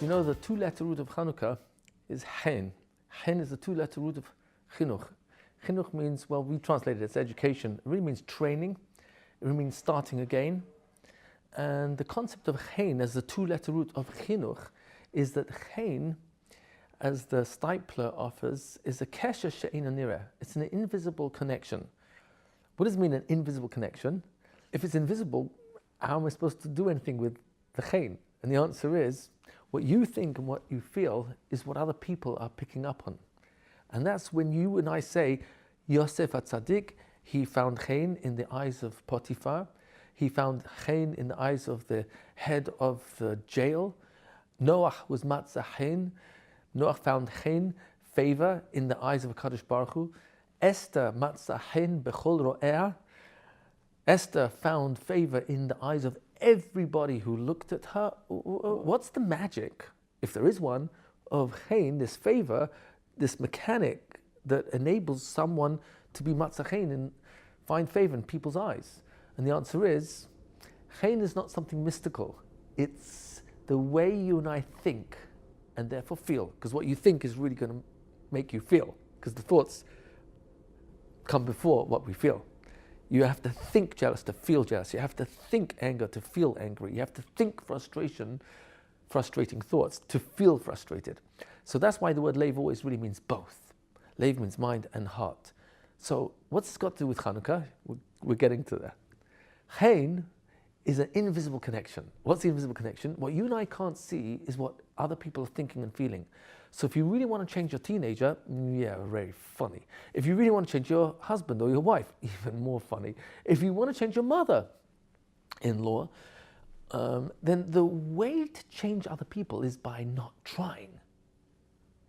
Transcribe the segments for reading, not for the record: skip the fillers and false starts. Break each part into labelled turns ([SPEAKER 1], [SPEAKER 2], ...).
[SPEAKER 1] You know, the two-letter root of Hanukkah is Chen. Chen is the two-letter root of Chinuch. Chinuch means, well, we translate it as education. It really means training. It really means starting again. And the concept of Chen as the two-letter root of Chinuch is that Chen, as the Stipler offers, is a kesher she'eina nireh. It's an invisible connection. What does it mean, an invisible connection? If it's invisible, how am I supposed to do anything with the Chen? And the answer is, what you think and what you feel is what other people are picking up on. And that's when you and I say, Yosef HaTzadik, he found Chen in the eyes of Potiphar. He found Chen in the eyes of the head of the jail. Noach was Matzah Chen. Noach found Chen, favor, in the eyes of HaKadosh Baruch Hu. Esther Matzah Chen bechol ro'eh. Esther found favor in the eyes of everybody who looked at her. What's the magic, if there is one, of Chen, this favor, this mechanic that enables someone to be Matzah Chen and find favor in people's eyes? And the answer is, Chen is not something mystical. It's the way you and I think and therefore feel. Because what you think is really going to make you feel. Because the thoughts come before what we feel. You have to think jealous to feel jealous. You have to think anger to feel angry. You have to think frustration, frustrating thoughts, to feel frustrated. So that's why the word Lev always really means both. Lev means mind and heart. So what's this got to do with Hanukkah? We're getting to that. Chen is an invisible connection. What's the invisible connection? What you and I can't see is what other people are thinking and feeling. So if you really want to change your teenager, yeah, very funny. If you really want to change your husband or your wife, even more funny. If you want to change your mother-in-law, then the way to change other people is by not trying.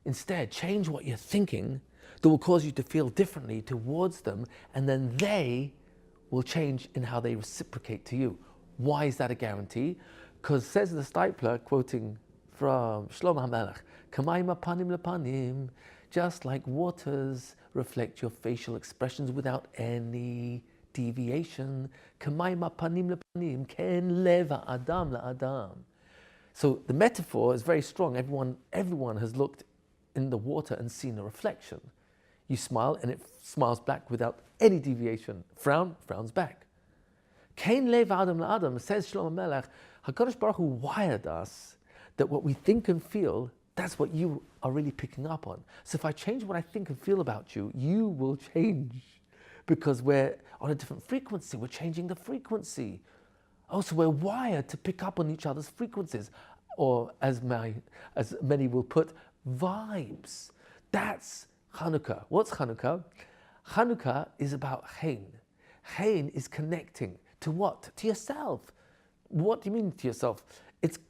[SPEAKER 1] Instead, change what you're thinking that will cause you to feel differently towards them, and then they will change in how they reciprocate to you. Why is that a guarantee? Because says the Stipler, quoting from Shlomo HaMelech, Kamayim panim lepanim, just like waters reflect your facial expressions without any deviation. Kamayim panim lepanim, ken lev adam la'adam. So the metaphor is very strong. Everyone has looked in the water and seen a reflection. You smile and it smiles back without any deviation. Frown, frowns back. Ken lev adam la'adam, says Shlomo HaMelech, HaKadosh Baruch Hu wired us that what we think and feel, that's what you are really picking up on. So if I change what I think and feel about you, you will change. Because we're on a different frequency, we're changing the frequency. Also, we're wired to pick up on each other's frequencies. Or as many will put, vibes. That's Hanukkah. What's Hanukkah? Hanukkah is about Chen. Chen is connecting to what? To yourself. What do you mean to yourself? It's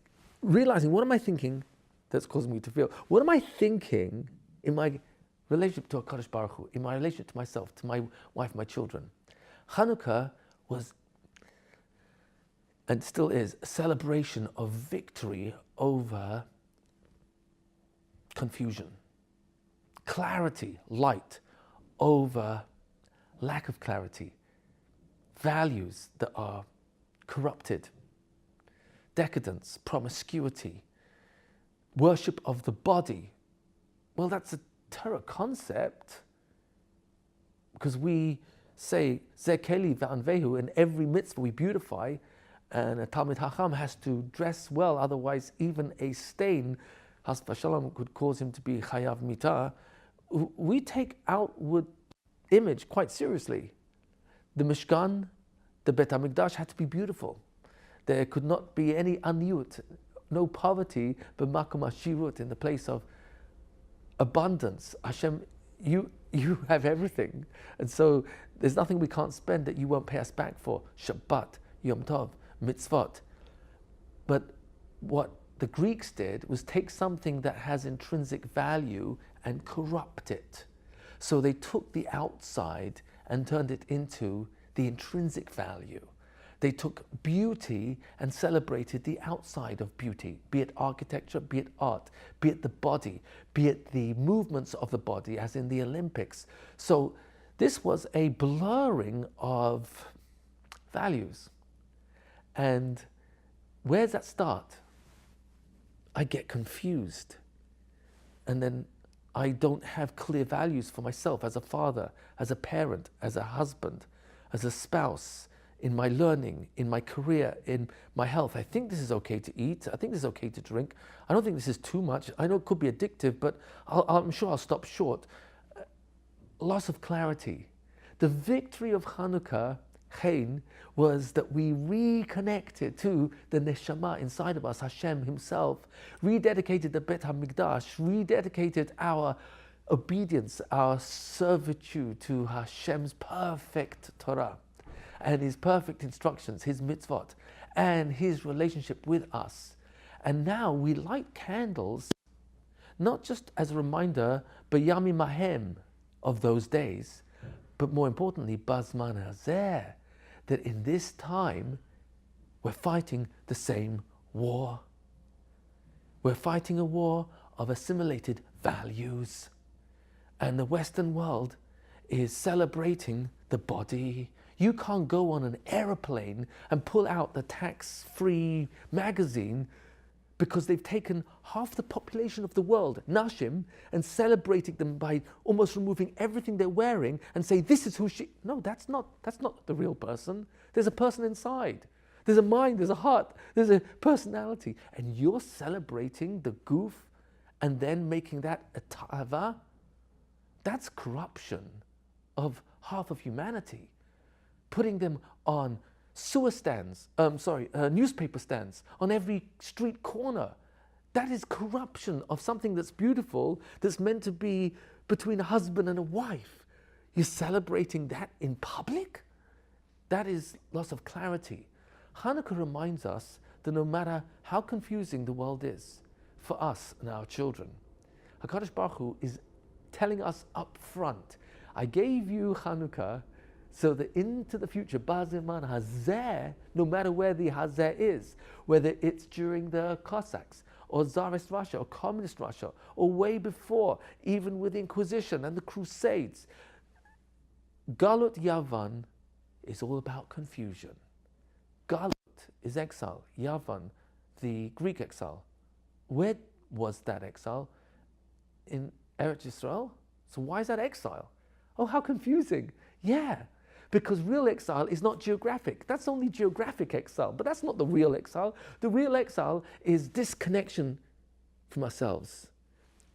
[SPEAKER 1] realizing, what am I thinking that's causing me to feel? What am I thinking in my relationship to HaKadosh Baruch Hu, in my relationship to myself, to my wife, my children? Hanukkah was, and still is, a celebration of victory over confusion. Clarity, light, over lack of clarity. Values that are corrupted. Decadence, promiscuity, worship of the body. Well, that's a Torah concept, because we say Zeh Keli V'anvehu, in every mitzvah we beautify, and a Talmid Hacham has to dress well, otherwise even a stain, Has v'shalom, could cause him to be Chayav Mitah. We take outward image quite seriously. The Mishkan, the Bet HaMikdash had to be beautiful. There could not be any aniyut, no poverty, but makom ashirut, in the place of abundance. Hashem, you have everything. And so there's nothing we can't spend that you won't pay us back for. Shabbat, Yom Tov, mitzvot. But what the Greeks did was take something that has intrinsic value and corrupt it. So they took the outside and turned it into the intrinsic value. They took beauty and celebrated the outside of beauty, be it architecture, be it art, be it the body, be it the movements of the body, as in the Olympics. So this was a blurring of values. And where does that start? I get confused. And then I don't have clear values for myself as a father, as a parent, as a husband, as a spouse, in my learning, in my career, in my health. I think this is okay to eat. I think this is okay to drink. I don't think this is too much. I know it could be addictive, but I'm sure I'll stop short. Loss of clarity. The victory of Hanukkah, Chen, was that we reconnected to the neshama inside of us, Hashem himself, rededicated the Bet HaMikdash, rededicated our obedience, our servitude to Hashem's perfect Torah and his perfect instructions, his mitzvot, and his relationship with us. And now we light candles, not just as a reminder, B'yamim Mahem, of those days, but more importantly, Bazman Hazeh, that in this time, we're fighting the same war. We're fighting a war of assimilated values. And the Western world is celebrating the body. You can't go on an aeroplane and pull out the tax-free magazine because they've taken half the population of the world, Nashim, and celebrating them by almost removing everything they're wearing and say, this is who she... No, that's not the real person. There's a person inside. There's a mind, there's a heart, there's a personality. And you're celebrating the goof and then making that a ta'ava. That's corruption of half of humanity. Putting them on sewer stands, newspaper stands on every street corner. That is corruption of something that's beautiful, that's meant to be between a husband and a wife. You're celebrating that in public? That is loss of clarity. Hanukkah reminds us that no matter how confusing the world is for us and our children, HaKadosh Baruch Hu is telling us up front, I gave you Hanukkah so that into the future, Baziman Hazeh, no matter where the Hazeh is, whether it's during the Cossacks, or Tsarist Russia, or Communist Russia, or way before, even with the Inquisition and the Crusades, Galut Yavan is all about confusion. Galut is exile, Yavan, the Greek exile. Where was that exile? In Eretz Yisrael? So why is that exile? Oh, how confusing. Yeah. Because real exile is not geographic. That's only geographic exile, but that's not the real exile. The real exile is disconnection from ourselves.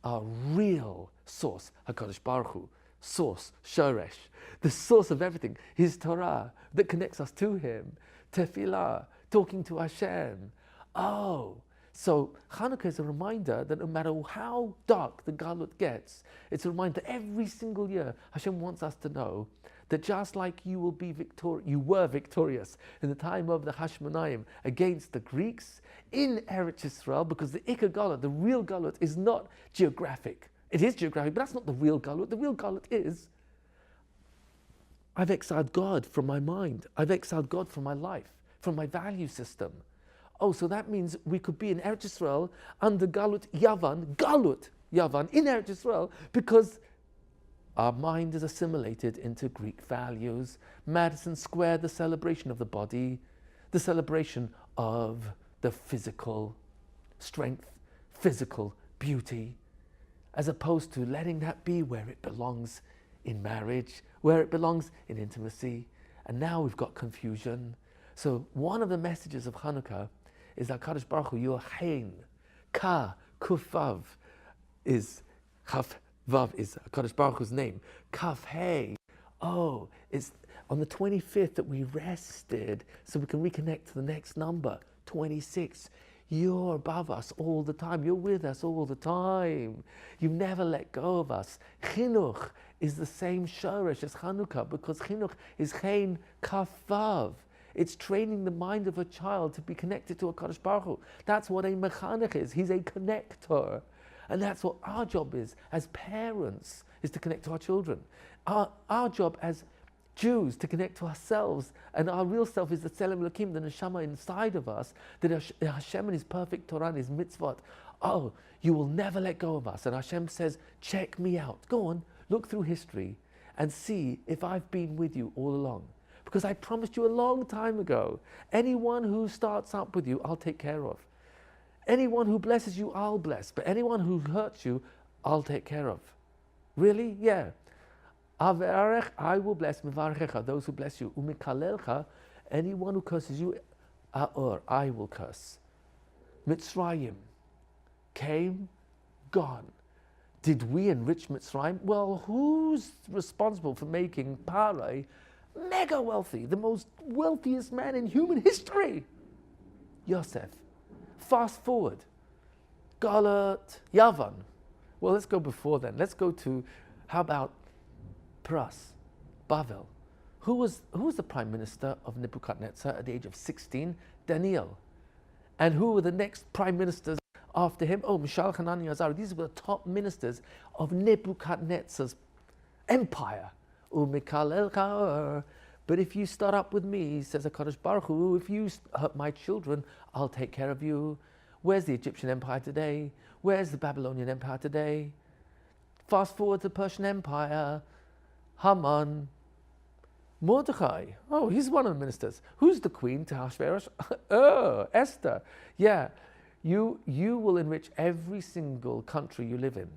[SPEAKER 1] Our real source, HaKadosh Baruch Hu, source, Shoresh, the source of everything, his Torah that connects us to him, Tefillah, talking to Hashem. Oh, so Hanukkah is a reminder that no matter how dark the Galut gets, it's a reminder every single year Hashem wants us to know that just like you were victorious in the time of the Hashmonaim against the Greeks in Eretz Yisrael, because the Ikar Galut, the real Galut, is not geographic. It is geographic, but that's not the real Galut. The real Galut is, I've exiled God from my mind. I've exiled God from my life, from my value system. Oh, so that means we could be in Eretz Yisrael under Galut Yavan, in Eretz Yisrael, because our mind is assimilated into Greek values. Madison Square, the celebration of the body, the celebration of the physical strength, physical beauty, as opposed to letting that be where it belongs in marriage, where it belongs in intimacy. And now we've got confusion. So one of the messages of Hanukkah is that HaKadosh Baruch Hu, your Hein, Ka, Kufav, is Chaf, Vav is HaKadosh Baruch Hu's name. Kaf Hey. Oh, it's on the 25th that we rested so we can reconnect to the next number, 26. You're above us all the time. You're with us all the time. You never let go of us. Chinuch is the same shoresh as Chanukah because Chinuch is Chen Kaf Vav. It's training the mind of a child to be connected to HaKadosh Baruch Hu. That's what a mechanech is. He's a connector. And that's what our job is as parents, is to connect to our children. Our job as Jews to connect to ourselves, and our real self is the Tselem Elokim, the neshama inside of us, that Hashem and his perfect Torah and his mitzvot, oh, you will never let go of us. And Hashem says, check me out. Go on, look through history and see if I've been with you all along. Because I promised you a long time ago, anyone who starts up with you, I'll take care of. Anyone who blesses you, I'll bless. But anyone who hurts you, I'll take care of. Really? Yeah. Avarech, I will bless. Mevarechecha, those who bless you. Umikalelcha, anyone who curses you, I will curse. Mitzrayim came, gone. Did we enrich Mitzrayim? Well, who's responsible for making Parai mega wealthy, the most wealthiest man in human history? Yosef. Fast forward. Galut, Yavan. Well, let's go before then. Let's go to, how about Pras, Bavel. Who was the prime minister of Nebuchadnezzar at the age of 16? Daniel. And who were the next prime ministers after him? Oh, Mishael, Hanani, Azariah. These were the top ministers of Nebuchadnezzar's empire. But if you start up with me, says HaKadosh Baruch Hu, if you hurt my children, I'll take care of you. Where's the Egyptian empire today? Where's the Babylonian empire today? Fast forward to the Persian Empire. Haman. Mordechai. Oh, he's one of the ministers. Who's the queen to Ahasuerus? Oh, Esther. Yeah. You will enrich every single country you live in.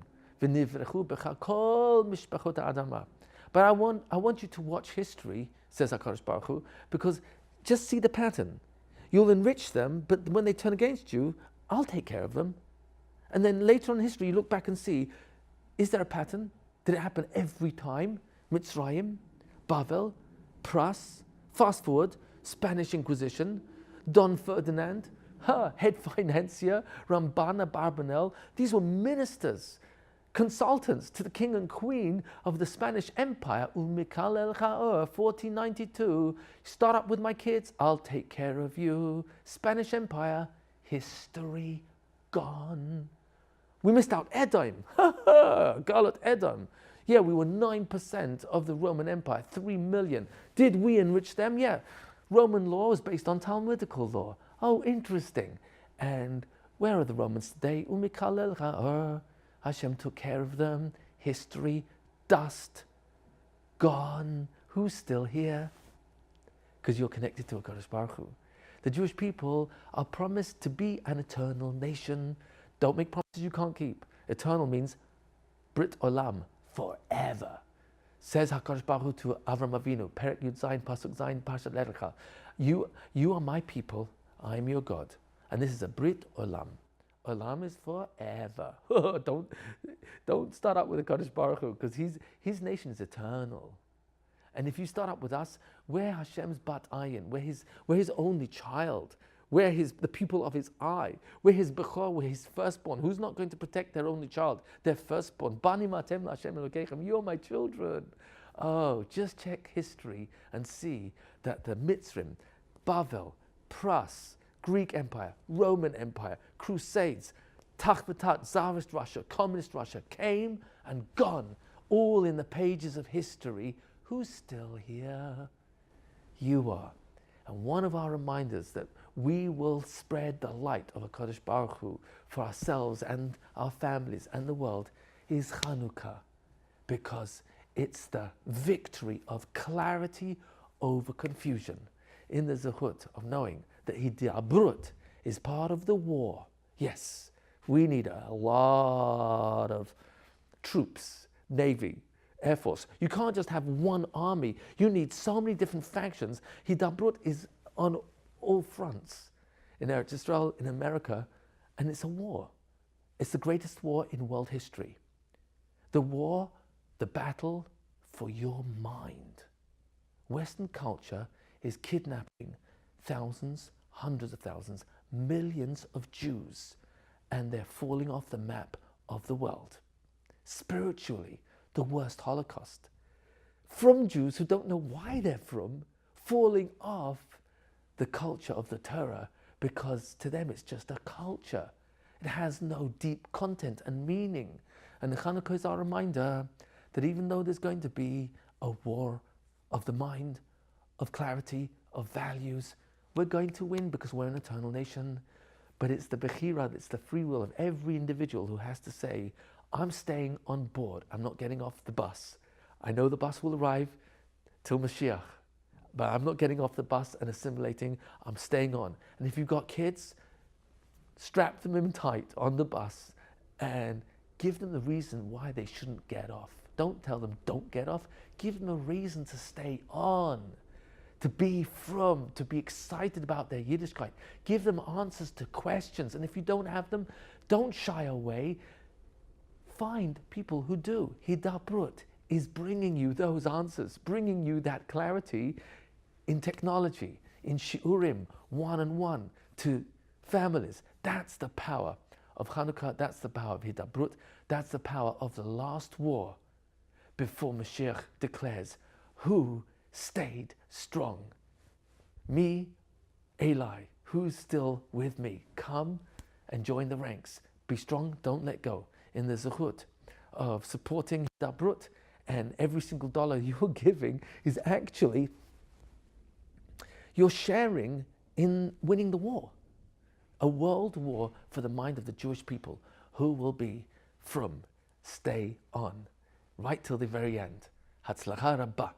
[SPEAKER 1] But I want you to watch history, says HaKadosh Baruch Hu, because just see the pattern. You'll enrich them, but when they turn against you, I'll take care of them. And then later on in history, you look back and see, is there a pattern? Did it happen every time? Mitzrayim, Bavel, Pras, fast forward, Spanish Inquisition, Don Ferdinand, head financier, Rambana Barbanel. These were ministers, consultants to the king and queen of the Spanish Empire. 1492, start up with my kids, I'll take care of you. Spanish Empire, history gone. We missed out Edom, Galut Edom. Yeah, we were 9% of the Roman Empire, 3 million. Did we enrich them? Yeah. Roman law was based on Talmudical law. Oh, interesting. And where are the Romans today? Hashem took care of them. History, dust, gone. Who's still here? Because you're connected to HaKadosh Baruch Hu. The Jewish people are promised to be an eternal nation. Don't make promises you can't keep. Eternal means Brit Olam, forever. Says HaKadosh Baruch Hu to Avram Avinu, Perek Yud Zayin, Pasuk Zayin, Parshat Lech Lecha. You are my people, I am your God. And this is a Brit Olam. Olam is forever. Don't start up with HaKadosh Baruch Hu, because his nation is eternal. And if you start up with us, we're Hashem's Bat Ayin, we're his only child. We're the pupil of his eye. We're his Bechor, we're his firstborn. Who's not going to protect their only child? Their firstborn. Bani matem Hashem Elokeichem. You're my children. Oh, just check history and see that the Mitzrim, Bavel, Pras, Greek Empire, Roman Empire, Crusades, Tachbatat, Tsarist Russia, Communist Russia came and gone, all in the pages of history. Who's still here? You are. And one of our reminders that we will spread the light of HaKadosh Baruch Hu for ourselves and our families and the world is Chanukah, because it's the victory of clarity over confusion, in the zechut of knowing that Hidabroot is part of the war. Yes, we need a lot of troops, Navy, Air Force. You can't just have one army. You need so many different factions. Hidabroot is on all fronts. In Eretz Israel, in America, and it's a war. It's the greatest war in world history. The war, the battle for your mind. Western culture is kidnapping thousands, hundreds of thousands, millions of Jews, and they're falling off the map of the world. Spiritually, the worst Holocaust. From Jews who don't know why they're falling off the culture of the Torah, because to them it's just a culture. It has no deep content and meaning. And the Hanukkah is our reminder that even though there's going to be a war of the mind, of clarity, of values, we're going to win because we're an eternal nation. But it's the Bechira, it's the free will of every individual who has to say, I'm staying on board. I'm not getting off the bus. I know the bus will arrive till Mashiach, but I'm not getting off the bus and assimilating. I'm staying on. And if you've got kids, strap them in tight on the bus and give them the reason why they shouldn't get off. Don't tell them don't get off. Give them a reason to stay on, to be excited about their Yiddishkeit. Give them answers to questions. And if you don't have them, don't shy away. Find people who do. Hidabroot is bringing you those answers, bringing you that clarity in technology, in shiurim, one-on-one, to families. That's the power of Hanukkah. That's the power of Hidabroot. That's the power of the last war before Mashiach declares, who stayed strong? Me, Eli, who's still with me? Come and join the ranks. Be strong, don't let go. In the zechut of supporting Hidabroot, and every single dollar you're giving is actually, you're sharing in winning the war. A world war for the mind of the Jewish people, who will be from stay on, right till the very end. Hatzlacha Rabba.